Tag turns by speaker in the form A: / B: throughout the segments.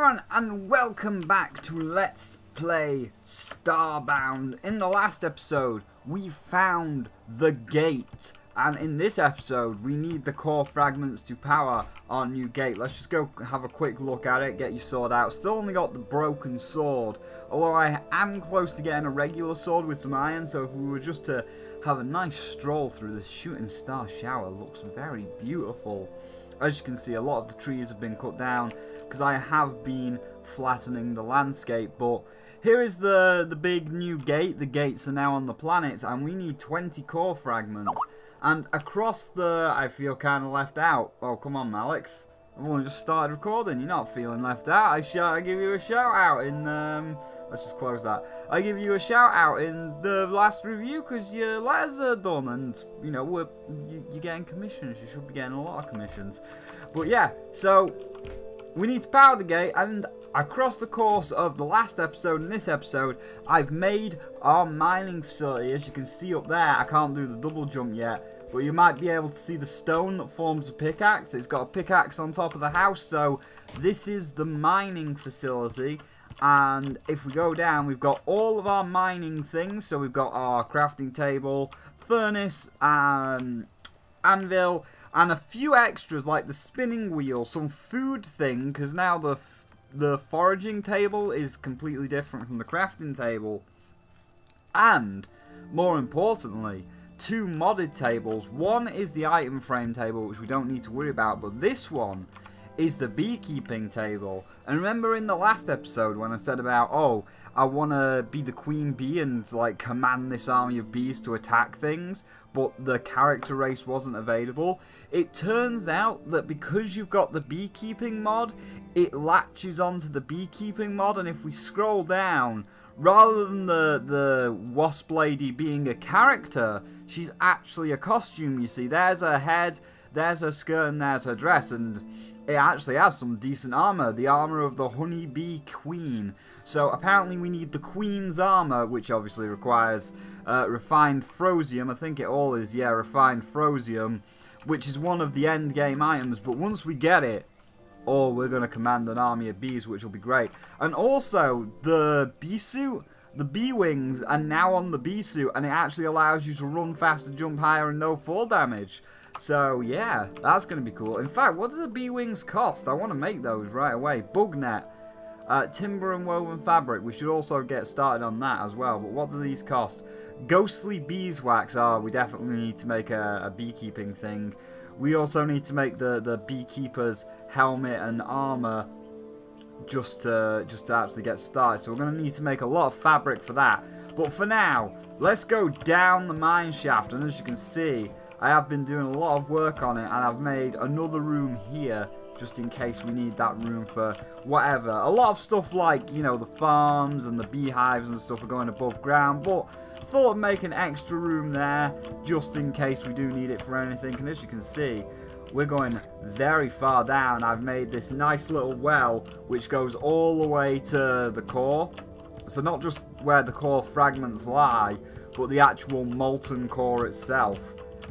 A: everyone, and welcome back to Let's Play Starbound. In the last episode, we found the gate, and in this episode, we need the core fragments to power our new gate. Let's just go have a quick look at it, get your sword out. Still only got the broken sword, although I am close to getting a regular sword with some iron, so if we were just to have a nice stroll through the shooting star shower, looks very beautiful. As you can see, a lot of the trees have been cut down because I have been flattening the landscape. But here is the big new gate. The gates are now on the planet, and we need 20 core fragments. And across the... I feel kind of left out. Oh, come on, Alex. I've only just started recording. You're not feeling left out. I give you a shout out in... let's just close that. I give you a shout out in the last review because your letters are done, and you know you're getting commissions. You should be getting a lot of commissions. But yeah, so we need to power the gate, and across the course of the last episode and this episode, I've made our mining facility. As you can see up there, I can't do the double jump yet. But you might be able to see the stone that forms a pickaxe. It's got a pickaxe on top of the house, so this is the mining facility. And if we go down, we've got all of our mining things. So we've got our crafting table, furnace, anvil, and a few extras like the spinning wheel, some food thing, because now the foraging table is completely different from the crafting table. And, more importantly, two modded tables. One is the item frame table, which we don't need to worry about, but this one is the beekeeping table. And remember in the last episode when I said about, oh, I want to be the queen bee and like command this army of bees to attack things, but the character race wasn't available? It turns out that because you've got the beekeeping mod, it latches onto the beekeeping mod, and if we scroll down, rather than the wasp lady being a character, she's actually a costume. You see, there's her head, there's her skirt, and there's her dress, and it actually has some decent armor, the armor of the honeybee queen. So apparently we need the queen's armor, which obviously requires refined frosium. I think it all is, yeah, refined frosium, which is one of the end game items. But once we get it, oh, we're going to command an army of bees, which will be great. And also, the bee suit, the bee wings are now on the bee suit, and it actually allows you to run faster, jump higher, and no fall damage. So, yeah, that's going to be cool. In fact, what do the bee wings cost? I want to make those right away. Bug net, timber and woven fabric. We should also get started on that as well. But what do these cost? Ghostly beeswax. Oh, we definitely need to make a beekeeping thing. We also need to make the beekeeper's helmet and armor just to actually get started. So we're going to need to make a lot of fabric for that. But for now, let's go down the mine shaft. And as you can see, I have been doing a lot of work on it, and I've made another room here just in case we need that room for whatever. A lot of stuff like, you know, the farms and the beehives and stuff are going above ground, but thought of making an extra room there just in case we do need it for anything. And as you can see, we're going very far down. I've made this nice little well which goes all the way to the core. So not just where the core fragments lie, but the actual molten core itself.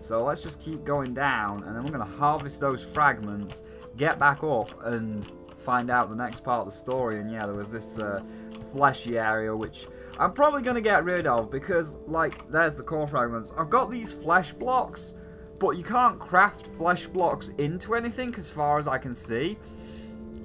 A: So let's just keep going down, and then we're going to harvest those fragments, get back up, and find out the next part of the story. And yeah, there was this fleshy area which I'm probably going to get rid of because, like, there's the core fragments. I've got these flesh blocks, but you can't craft flesh blocks into anything as far as I can see.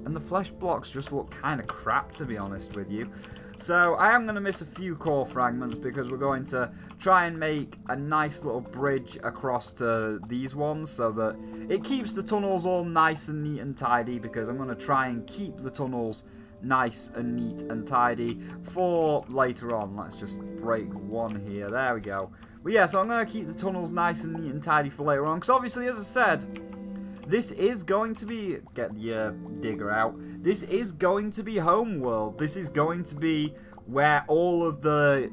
A: And the flesh blocks just look kind of crap, to be honest with you. So I am going to miss a few core fragments because we're going to try and make a nice little bridge across to these ones so that it keeps the tunnels all nice and neat and tidy, because I'm going to try and keep the tunnels nice and neat and tidy for later on. Let's just break one here. There we go. But yeah, so I'm going to keep the tunnels nice and neat and tidy for later on, because obviously, as I said, this is going to be... Get the digger out. This is going to be Homeworld. This is going to be where all of the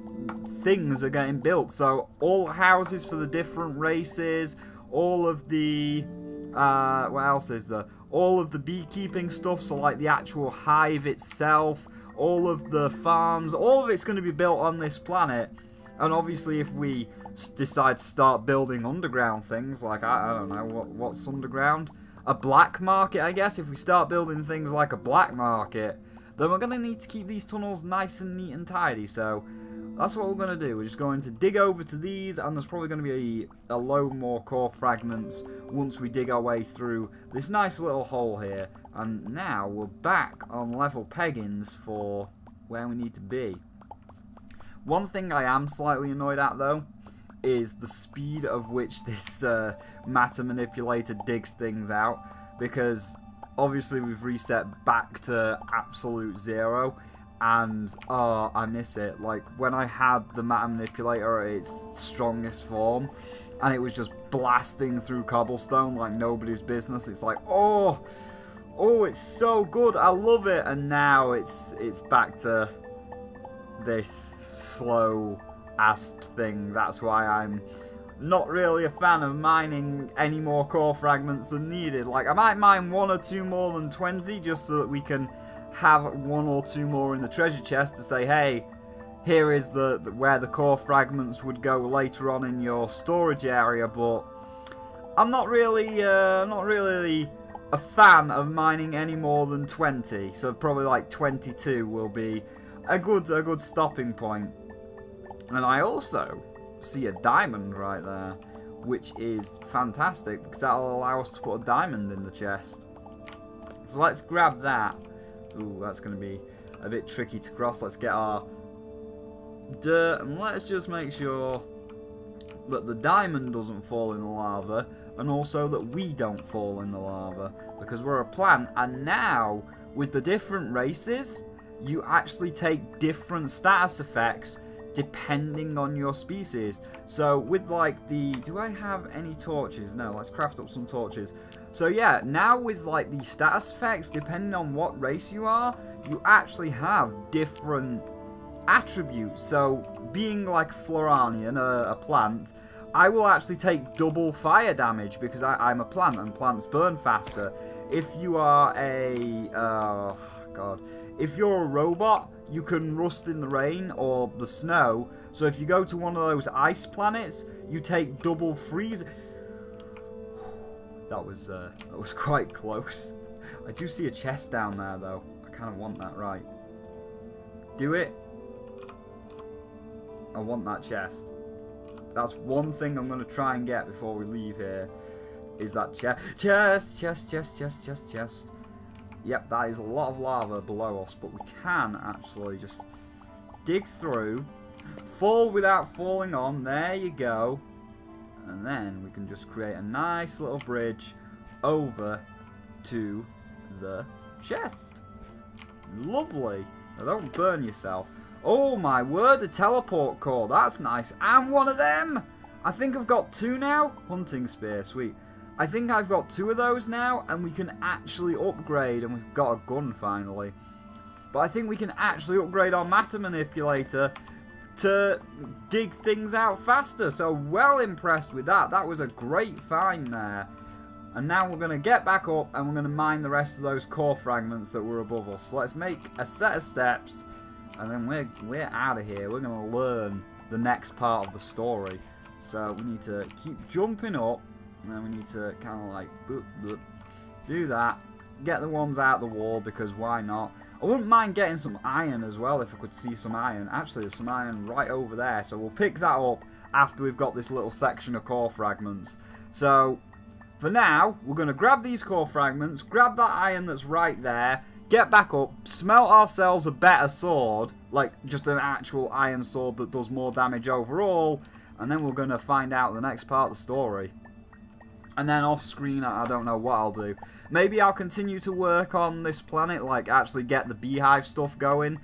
A: things are getting built. So, all houses for the different races, all of the... what else is there? All of the beekeeping stuff, so like the actual hive itself, all of the farms, all of it's going to be built on this planet. And obviously, if we decide to start building underground things, like, I don't know, what's underground? a black market, I guess. If we start building things like a black market, then we're going to need to keep these tunnels nice and neat and tidy. So that's what we're going to do. We're just going to dig over to these, and there's probably going to be a load more core fragments once we dig our way through this nice little hole here. And now we're back on level peggings for where we need to be. One thing I am slightly annoyed at, though, is the speed of which this matter manipulator digs things out, because obviously we've reset back to absolute 0, and oh, I miss it. Like when I had the matter manipulator at its strongest form and it was just blasting through cobblestone like nobody's business, it's like, oh, it's so good, I love it. And now it's back to this slow assed thing. That's why I'm not really a fan of mining any more core fragments than needed. Like I might mine 1 or 2 more than 20 just so that we can have 1 or 2 more in the treasure chest to say, hey, here is the where the core fragments would go later on in your storage area. But I'm not really a fan of mining any more than 20, so probably like 22 will be a good stopping point. And I also see a diamond right there, which is fantastic because that'll allow us to put a diamond in the chest. So let's grab that. Ooh, that's going to be a bit tricky to cross. Let's get our dirt and let's just make sure that the diamond doesn't fall in the lava, and also that we don't fall in the lava, because we're a plant. And now with the different races, you actually take different status effects depending on your species. So with like the, do I have any torches? No, let's craft up some torches. So yeah, now with like the status effects, depending on what race you are, you actually have different attributes. So being like Floranian, a plant, I will actually take double fire damage because I'm a plant and plants burn faster. If you are a, oh god, if you're a robot, you can rust in the rain or the snow. So if you go to one of those ice planets, you take double freeze. That was quite close. I do see a chest down there though. I kind of want that, right. Do it. I want that chest. That's one thing I'm going to try and get before we leave here. Is that chest. Chest. Yep, that is a lot of lava below us, but we can actually just dig through, fall without falling on, there you go, and then we can just create a nice little bridge over to the chest. Lovely. Now don't burn yourself. Oh my word, a teleport core, that's nice, and one of them! I think I've got 2 now. Hunting spear, sweet. I think I've got 2 of those now, and we can actually upgrade, and we've got a gun finally. But I think we can actually upgrade our matter manipulator to dig things out faster. So well impressed with that. That was a great find there. And now we're going to get back up, and we're going to mine the rest of those core fragments that were above us. So let's make a set of steps, and then we're out of here. We're going to learn the next part of the story. So we need to keep jumping up. And then we need to kind of like boop, boop, do that. Get the ones out the wall because why not? I wouldn't mind getting some iron as well if I could see some iron. Actually, there's some iron right over there. So we'll pick that up after we've got this little section of core fragments. So for now, we're going to grab these core fragments, grab that iron that's right there, get back up, smelt ourselves a better sword, like just an actual iron sword that does more damage overall. And then we're going to find out the next part of the story. And then off screen, I don't know what I'll do. Maybe I'll continue to work on this planet, like actually get the beehive stuff going.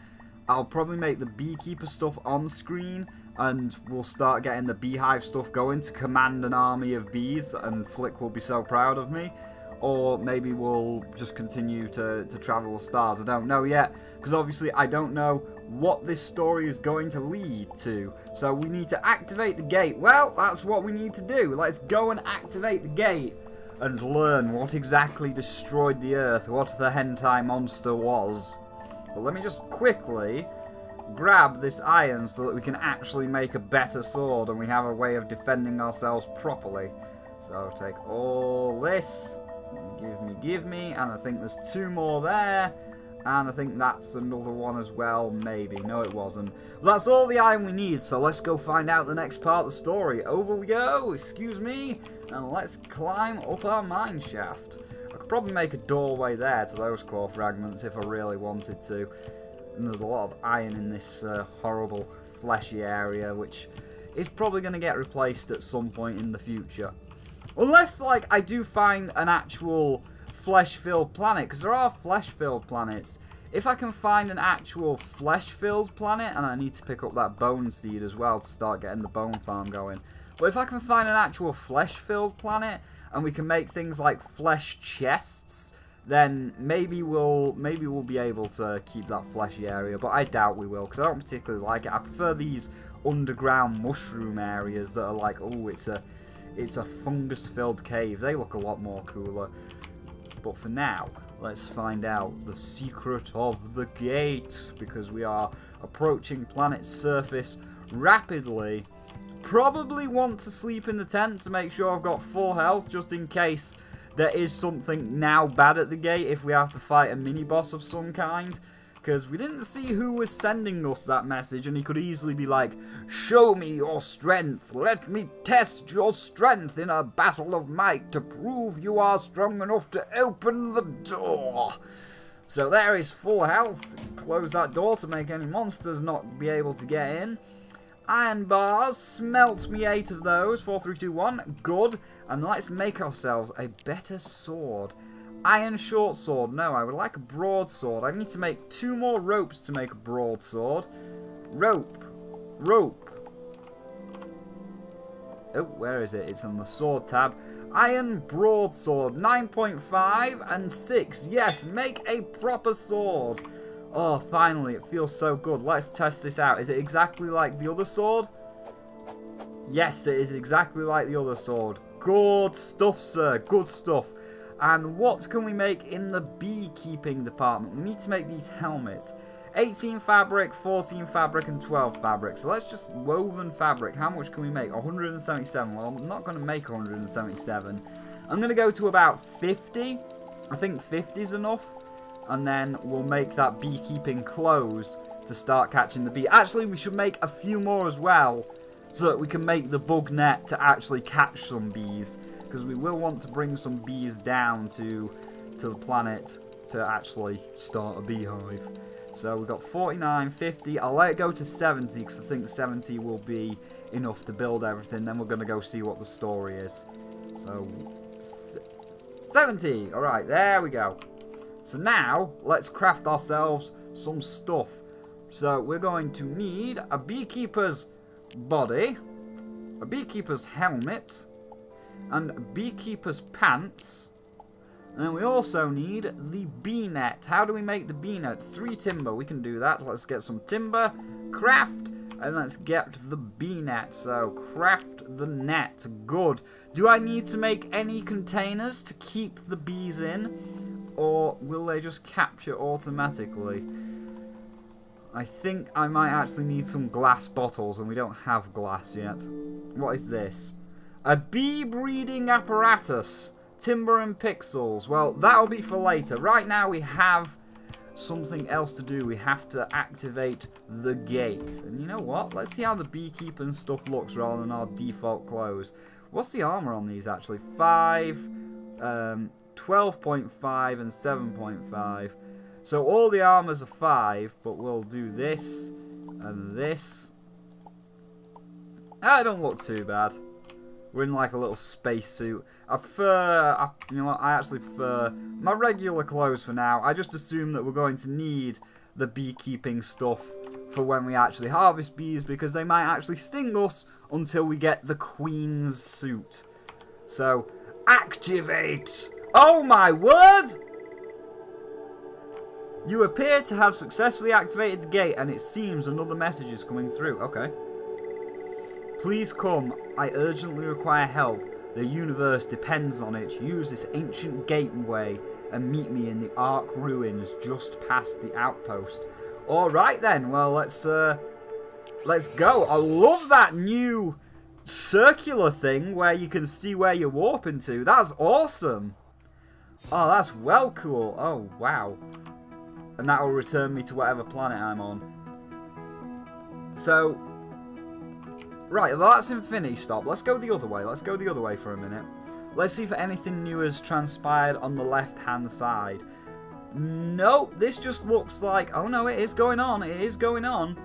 A: I'll probably make the beekeeper stuff on screen, and we'll start getting the beehive stuff going to command an army of bees, and Flick will be so proud of me. Or maybe we'll just continue to travel the stars. I don't know yet, because obviously I don't know what this story is going to lead to. So we need to activate the gate. Well, that's what we need to do. Let's go and activate the gate and learn what exactly destroyed the Earth, what the hentai monster was. But let me just quickly grab this iron so that we can actually make a better sword and we have a way of defending ourselves properly. So take all this Give me. And I think there's 2 more there. And I think that's another one as well, maybe. No, it wasn't. Well, that's all the iron we need, so let's go find out the next part of the story. Over we go, excuse me, and let's climb up our mine shaft. I could probably make a doorway there to those core fragments if I really wanted to. And there's a lot of iron in this horrible fleshy area, which is probably going to get replaced at some point in the future. Unless, like, I do find an actual flesh-filled planet, because there are flesh-filled planets. If I can find an actual flesh-filled planet, and I need to pick up that bone seed as well to start getting the bone farm going. But if I can find an actual flesh-filled planet, and we can make things like flesh chests, then maybe we'll be able to keep that fleshy area. But I doubt we will, because I don't particularly like it. I prefer these underground mushroom areas that are like, oh, it's a fungus-filled cave. They look a lot more cooler. But for now, let's find out the secret of the gate, because we are approaching planet's surface rapidly. Probably want to sleep in the tent to make sure I've got full health, just in case there is something now bad at the gate if we have to fight a mini-boss of some kind. Because we didn't see who was sending us that message, and he could easily be like, "Show me your strength. Let me test your strength in a battle of might to prove you are strong enough to open the door." So there is full health. Close that door to make any monsters not be able to get in. Iron bars. Smelt me 8 of those. 4, 3, 2, 1. Good. And let's make ourselves a better sword. Iron short sword. No, I would like a broadsword. I need to make 2 more ropes to make a broadsword. Rope. Oh, where is it? It's on the sword tab. Iron broadsword. 9.5 and 6. Yes, make a proper sword. Oh, finally, it feels so good. Let's test this out. Is it exactly like the other sword? Yes, it is exactly like the other sword. Good stuff, sir. Good stuff. And what can we make in the beekeeping department? We need to make these helmets. 18 fabric, 14 fabric, and 12 fabric. So let's just woven fabric. How much can we make? 177. Well, I'm not going to make 177. I'm going to go to about 50. I think 50 is enough. And then we'll make that beekeeping clothes to start catching the bee. Actually, we should make a few more as well, so that we can make the bug net to actually catch some bees. Because we will want to bring some bees down to the planet to actually start a beehive. So we've got 49, 50. I'll let it go to 70 because I think 70 will be enough to build everything. Then we're going to go see what the story is. So 70. Alright, there we go. So now let's craft ourselves some stuff. So we're going to need a beekeeper's body, a beekeeper's helmet, and beekeeper's pants. And then we also need the bee net. How do we make the bee net? 3 timber. We can do that. Let's get some timber, craft, and let's get the bee net. So craft the net. Good. Do I need to make any containers to keep the bees in? Or will they just capture automatically? I think I might actually need some glass bottles, and we don't have glass yet. What is this? A bee breeding apparatus. Timber and pixels. Well, that'll be for later. Right now we have something else to do. We have to activate the gate. And you know what? Let's see how the beekeeping stuff looks rather than our default clothes. What's the armor on these actually? 5, 12.5 and 7.5. So all the armors are 5, but we'll do this and this. That don't look too bad. We're in like a little space suit. I prefer, you know what, I actually prefer my regular clothes for now. I just assume that we're going to need the beekeeping stuff for when we actually harvest bees, because they might actually sting us until we get the queen's suit. So, activate! Oh my word! You appear to have successfully activated the gate, and it seems another message is coming through. Okay. Please come. I urgently require help. The universe depends on it. Use this ancient gateway and meet me in the Ark ruins just past the outpost. Alright then. Well, let's go. I love that new circular thing where you can see where you're warping to. That's awesome. Oh, that's well cool. Oh, wow. And that will return me to whatever planet I'm on. So, right, well, that's Infinity Stop. Let's go the other way. Let's go the other way for a minute. Let's see if anything new has transpired on the left-hand side. Nope, this just looks like... Oh, no, it is going on. It is going on.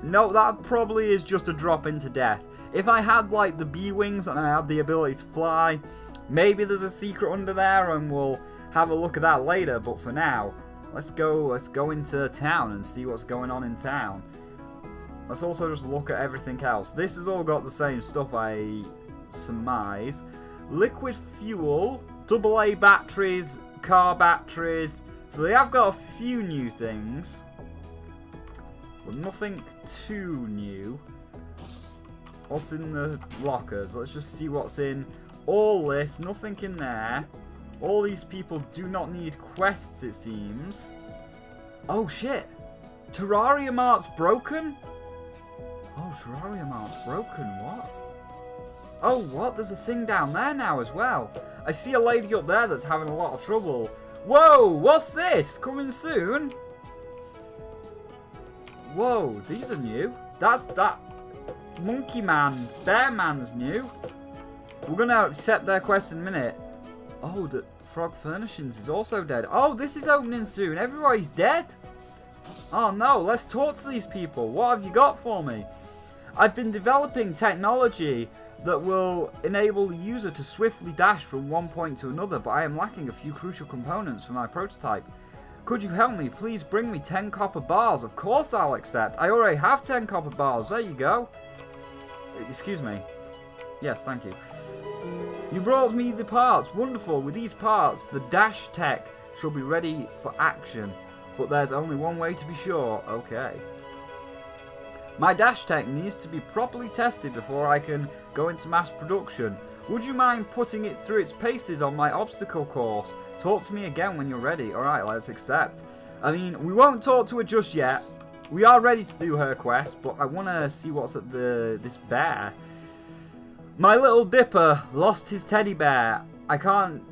A: No, that probably is just a drop into death. If I had, like, the B-wings and I had the ability to fly, maybe there's a secret under there and we'll have a look at that later. But for now, let's go into town and see what's going on in town. Let's also just look at everything else. This has all got the same stuff, I surmise. Liquid fuel, AA batteries, car batteries. So they have got a few new things, but nothing too new. What's in the lockers? Let's just see what's in all this. Nothing in there. All these people do not need quests, it seems. Oh shit! Terrarium art's broken? Oh, Terrarium art's broken. What? Oh, what? There's a thing down there now as well. I see a lady up there that's having a lot of trouble. Whoa! What's this? Coming soon? Whoa, these are new. That Monkey Man, Bear Man's new. We're going to accept their quest in a minute. Oh, the Frog Furnishings is also dead. Oh, this is opening soon. Everybody's dead? Oh no, let's talk to these people. What have you got for me? I've been developing technology that will enable the user to swiftly dash from one point to another, but I am lacking a few crucial components for my prototype. Could you help me? Please bring me 10 copper bars. Of course I'll accept. I already have 10 copper bars. There you go. Excuse me. Yes, thank you. You brought me the parts. Wonderful. With these parts, the dash tech shall be ready for action. But there's only one way to be sure. Okay. My dash tech needs to be properly tested before I can go into mass production. Would you mind putting it through its paces on my obstacle course? Talk to me again when you're ready. Alright, let's accept. I mean, we won't talk to her just yet. We are ready to do her quest, but I want to see what's at this bear. My little dipper lost his teddy bear. I can't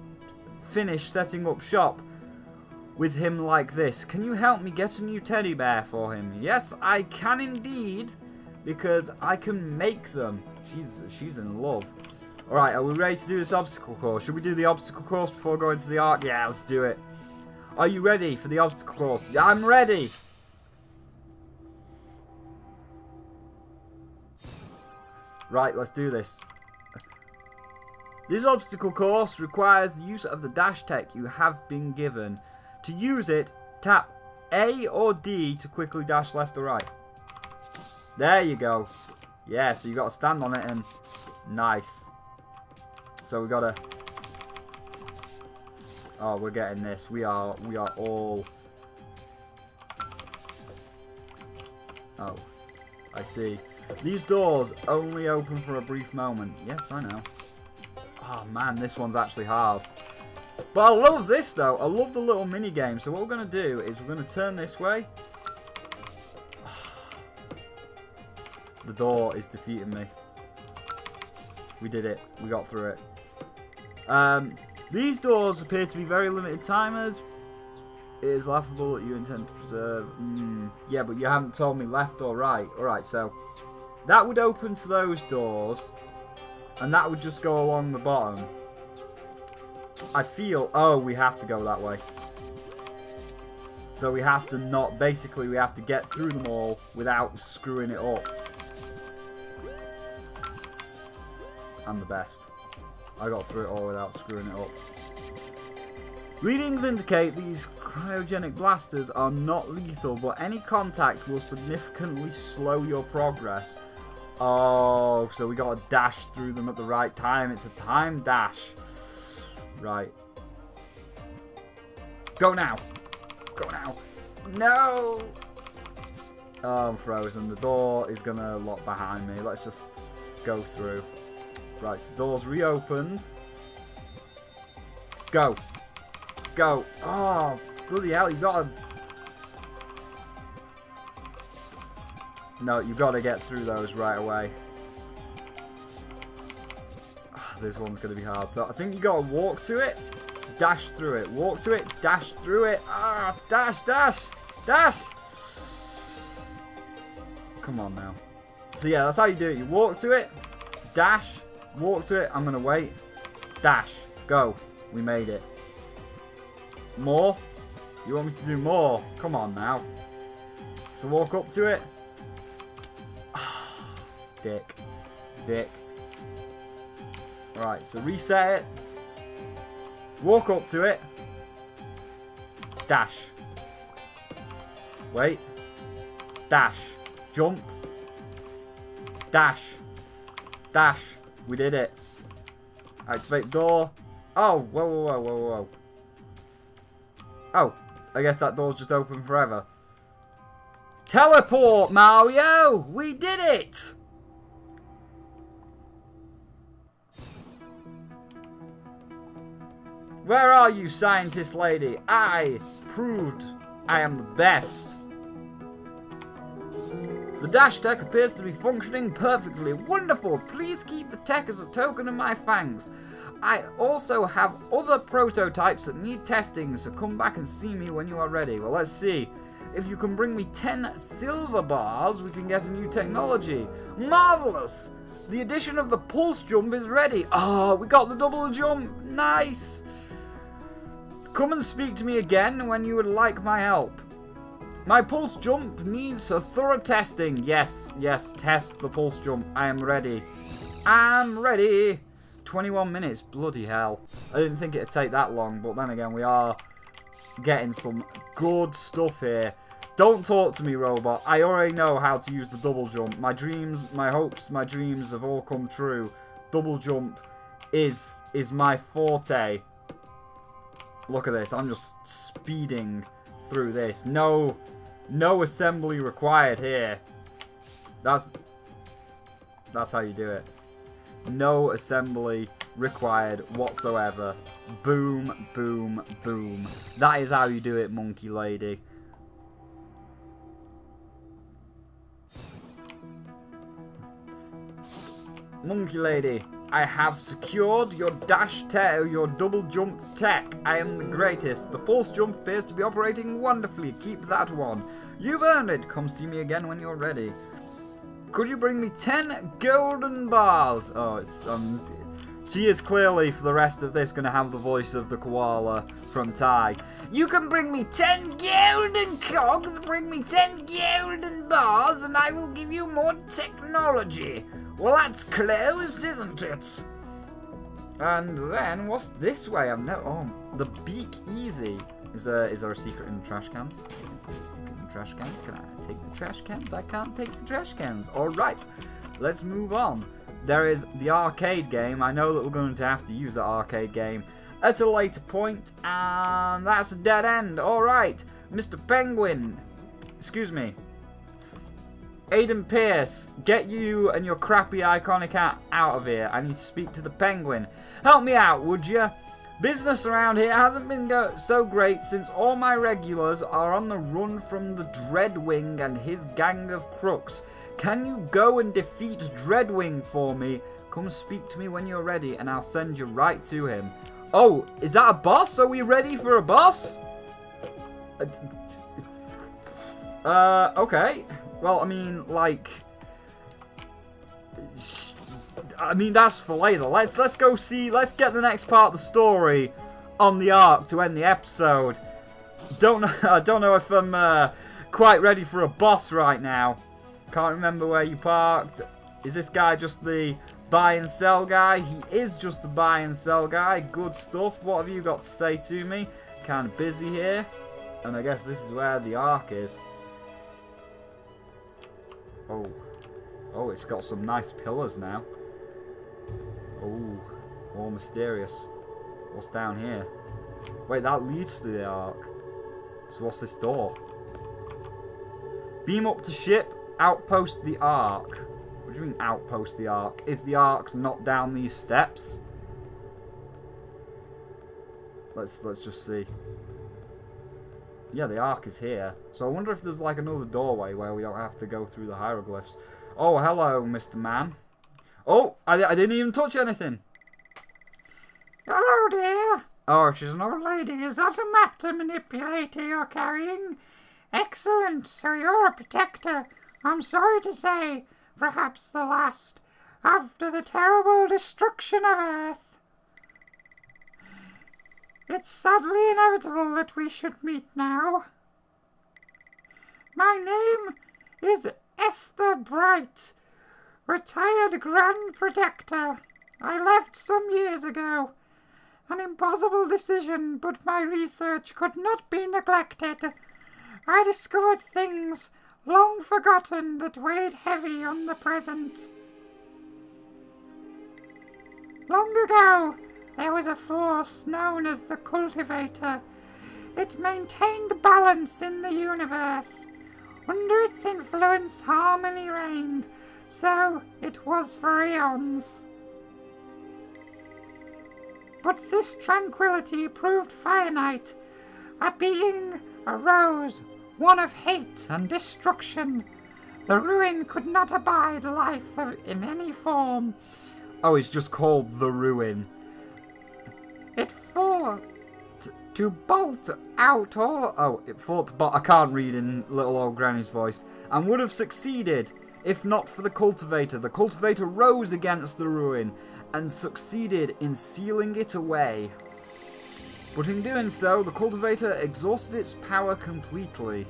A: finish setting up shop with him like this. Can you help me get a new teddy bear for him? Yes, I can indeed, because I can make them. She's in love. Alright, are we ready to do this obstacle course? Should we do the obstacle course before going to the arc? Yeah, let's do it. Are you ready for the obstacle course? Yeah, I'm ready. Right, let's do this. This obstacle course requires the use of the dash tech you have been given. To use it, tap A or D to quickly dash left or right. There you go. Yeah, so you got to stand on it and... Nice. So we got to... Oh, we're getting this. We are all... Oh, I see. These doors only open for a brief moment. Yes, I know. Oh man, this one's actually hard. But I love this though. I love the little mini game. So what we're going to do is we're going to turn this way. The door is defeating me. We did it. We got through it. These doors appear to be very limited timers. It is laughable that you intend to preserve. Yeah, but you haven't told me left or right. Alright, so that would open to those doors. And that would just go along the bottom. I feel... Oh, we have to go that way. So we have to not... Basically, we have to get through them all without screwing it up. I'm the best. I got through it all without screwing it up. Readings indicate these cryogenic blasters are not lethal, but any contact will significantly slow your progress. Oh, so we gotta dash through them at the right time. It's a time dash. Right. Go now. Go now. No! Oh, I'm frozen. The door is gonna lock behind me. Let's just go through. Right, so the door's reopened. Go. Go. Oh, bloody hell, you've got to... No, you've got to get through those right away. This one's going to be hard. So I think you got to walk to it. dash through it. Walk to it, dash through it. Ah, dash, dash, dash. Come on now. So yeah, that's how you do it. You walk to it, dash, walk to it. I'm going to wait. Dash. Go. We made it. More? You want me to do more? Come on now. So walk up to it. Dick. Dick. Right, so reset it. Walk up to it. Dash. Wait. Dash. Jump. Dash. Dash. We did it. Activate door. Oh, whoa, whoa, whoa, whoa, whoa. Oh, I guess that door's just open forever. Teleport, Mario! We did it! Where are you, scientist lady? I proved I am the best. The dash tech appears to be functioning perfectly. Wonderful! Please keep the tech as a token of my thanks. I also have other prototypes that need testing, so come back and see me when you are ready. Well, let's see. If you can bring me 10 silver bars, we can get a new technology. Marvelous! The addition of the pulse jump is ready. Oh, we got the double jump. Nice! Come and speak to me again when you would like my help. My pulse jump needs a thorough testing. Yes, yes, test the pulse jump. I am ready. I'm ready. 21 minutes, bloody hell. I didn't think it'd take that long, but then again, we are getting some good stuff here. Don't talk to me, robot. I already know how to use the double jump. My dreams, my hopes, my dreams have all come true. Double jump is my forte. Look at this. I'm just speeding through this. No assembly required here. That's how you do it. No assembly required whatsoever. Boom, boom, boom. That is how you do it, monkey lady. Monkey lady, I have secured your dash tech, your double jump tech. I am the greatest. The pulse jump appears to be operating wonderfully. Keep that one. You've earned it. Come see me again when you're ready. Could you bring me 10 golden bars? Oh, it's she is clearly for the rest of this going to have the voice of the koala from Ty. You can bring me 10 golden cogs, bring me 10 golden bars, and I will give you more technology. Well, that's closed, isn't it? And then, what's this way? I've never... Oh, the beak easy. Is there a secret in the trash cans? Is there a secret in the trash cans? Can I take the trash cans? I can't take the trash cans. Alright, let's move on. There is the arcade game. I know that we're going to have to use that arcade game at a later point, and that's a dead end. Alright, Mr. Penguin. Excuse me. Aiden Pierce, get you and your crappy iconic hat out of here. I need to speak to the penguin. Help me out, would you? Business around here hasn't been so great since all my regulars are on the run from the Dreadwing and his gang of crooks. Can you go and defeat Dreadwing for me? Come speak to me when you're ready and I'll send you right to him. Oh, is that a boss? Are we ready for a boss? Okay. Well, I mean, like... I mean, that's for later. Let's go see... Let's get the next part of the story on the arc to end the episode. I don't know if I'm quite ready for a boss right now. Can't remember where you parked. Is this guy just the buy and sell guy? He is just the buy and sell guy. Good stuff. What have you got to say to me? Kind of busy here. And I guess this is where the arc is. Oh, it's got some nice pillars now. Oh, more mysterious. What's down here? Wait, that leads to the ark. So what's this door? Beam up to ship, outpost the ark. What do you mean outpost the ark? Is the ark not down these steps? Let's just see. Yeah, the ark is here. So I wonder if there's like another doorway where we don't have to go through the hieroglyphs. Oh, hello, Mr. Man. Oh, I didn't even touch anything. Hello, dear.
B: Oh, she's an old lady. Is that a matter manipulator you're carrying? Excellent, so you're a protector. I'm sorry to say, perhaps the last, after the terrible destruction of Earth. It's sadly inevitable that we should meet now. My name is Esther Bright, retired Grand Protector. I left some years ago. An impossible decision, but my research could not be neglected. I discovered things long forgotten that weighed heavy on the present. Long ago, there was a force known as the Cultivator. It maintained balance in the universe. Under its influence, harmony reigned, so it was for eons. But this tranquility proved finite. A being arose, one of hate and destruction. The ruin could not abide life in any form.
A: Oh, it's just called the Ruin.
B: It fought to bolt out all...
A: Oh, it fought to bolt... I can't read in little old Granny's voice. And would have succeeded if not for the Cultivator. The Cultivator rose against the Ruin and succeeded in sealing it away. But in doing so, the Cultivator exhausted its power completely.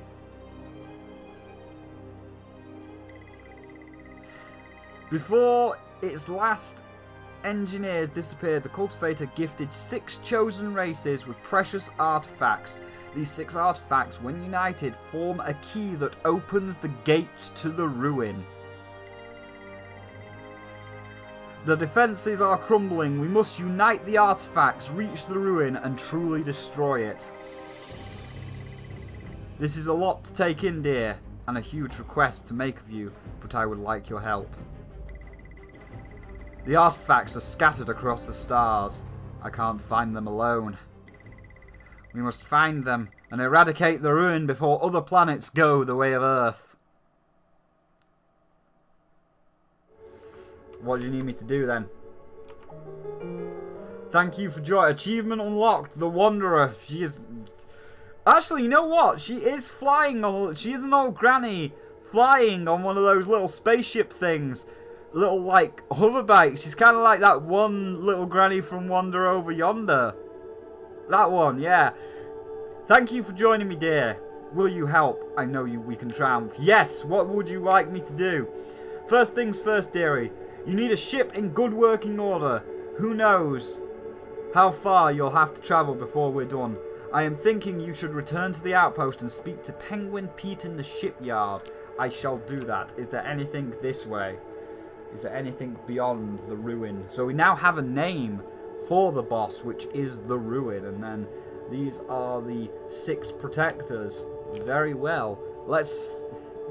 A: Before its last engineers disappeared, the Cultivator gifted 6 chosen races with precious artifacts. These 6 artifacts, when united, form a key that opens the gate to the Ruin. The defences are crumbling. We must unite the artifacts, reach the Ruin, and truly destroy it. This is a lot to take in, dear, and a huge request to make of you, but I would like your help. The artifacts are scattered across the stars. I can't find them alone. We must find them and eradicate the Ruin before other planets go the way of Earth. What do you need me to do then? Thank you for joy. Achievement unlocked. The Wanderer. She is... Actually, you know what? She is flying on... She is an old granny flying on one of those little spaceship things. Little, like, hover bikes. She's kind of like that one little granny from Wander Over Yonder. That one, yeah. Thank you for joining me, dear. Will you help? I know we can triumph. Yes, what would you like me to do? First things first, dearie. You need a ship in good working order. Who knows how far you'll have to travel before we're done. I am thinking you should return to the outpost and speak to Penguin Pete in the shipyard. I shall do that. Is there anything this way? Is there anything beyond the Ruin? So we now have a name for the boss, which is the Ruin. And then these are the 6 protectors. Very well. Let's...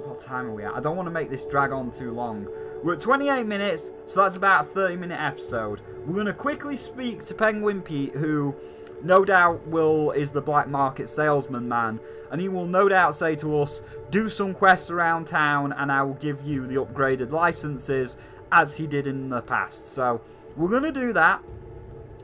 A: What time are we at? I don't want to make this drag on too long. We're at 28 minutes, so that's about a 30-minute episode. We're going to quickly speak to Penguin Pete, who no doubt is the black market salesman man. And he will no doubt say to us, do some quests around town and I will give you the upgraded licenses as he did in the past. So we're going to do that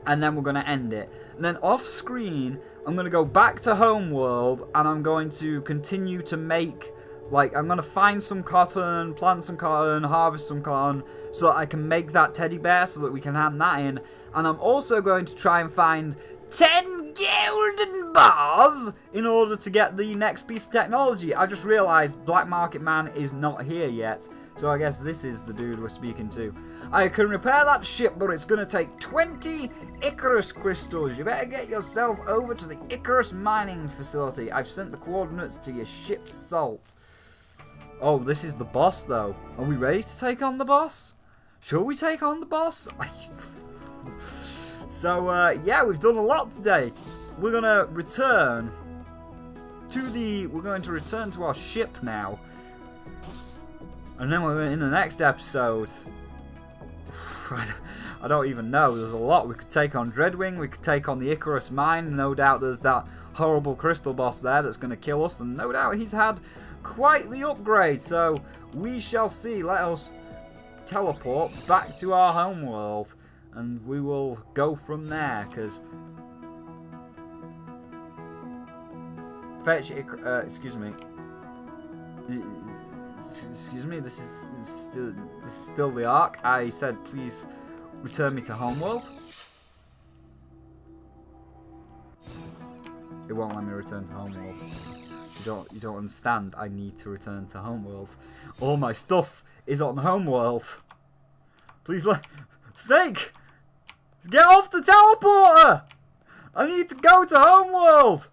A: and then we're going to end it. And then off screen, I'm going to go back to Homeworld and I'm going to continue to make... Like, I'm going to find some cotton, plant some cotton, harvest some cotton, so that I can make that teddy bear, so that we can hand that in. And I'm also going to try and find 10 golden bars in order to get the next piece of technology. I just realised Black Market Man is not here yet, so I guess this is the dude we're speaking to. I can repair that ship, but it's going to take 20 Icarus crystals. You better get yourself over to the Icarus mining facility. I've sent the coordinates to your ship's salt. Oh, this is the boss, though. Are we ready to take on the boss? Shall we take on the boss? So, yeah, we've done a lot today. We're going to return to our ship now. And then we're in the next episode. I don't even know. There's a lot. We could take on Dreadwing. We could take on the Icarus mine. No doubt there's that horrible crystal boss there that's going to kill us. And no doubt he's had quite the upgrade, so we shall see. Let us teleport back to our home world and we will go from there, because Fetch, excuse me. Excuse me, this is still the Ark. I said please return me to Homeworld. It won't let me return to Homeworld. You don't understand. I need to return to Homeworld. All my stuff is on Homeworld. Please let Snake! Get off the teleporter! I need to go to Homeworld!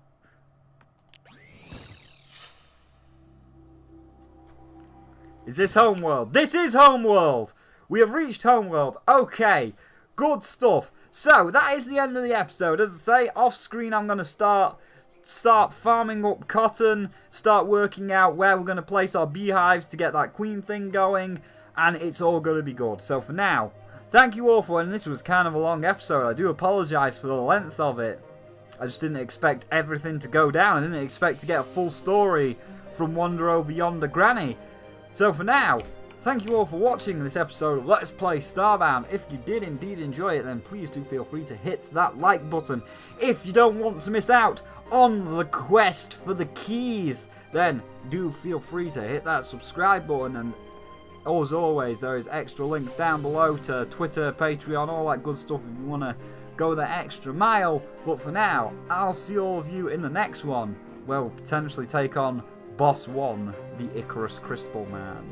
A: Is this Homeworld? This is Homeworld! We have reached Homeworld. Okay. Good stuff. So, that is the end of the episode. As I say, off screen I'm going to start farming up cotton, start working out where we're going to place our beehives to get that queen thing going, and it's all going to be good. So for now, thank you all for watching. This was kind of a long episode. I do apologise for the length of it. I just didn't expect everything to go down. I didn't expect to get a full story from Wander Over Yonder Granny. So for now, thank you all for watching this episode of Let's Play Starbound. If you did indeed enjoy it, then please do feel free to hit that like button. If you don't want to miss out on the quest for the keys, then do feel free to hit that subscribe button. And as always, there is extra links down below to Twitter, Patreon, all that good stuff if you want to go the extra mile. But for now, I'll see all of you in the next one, where we'll potentially take on Boss 1, the Icarus Crystal Man.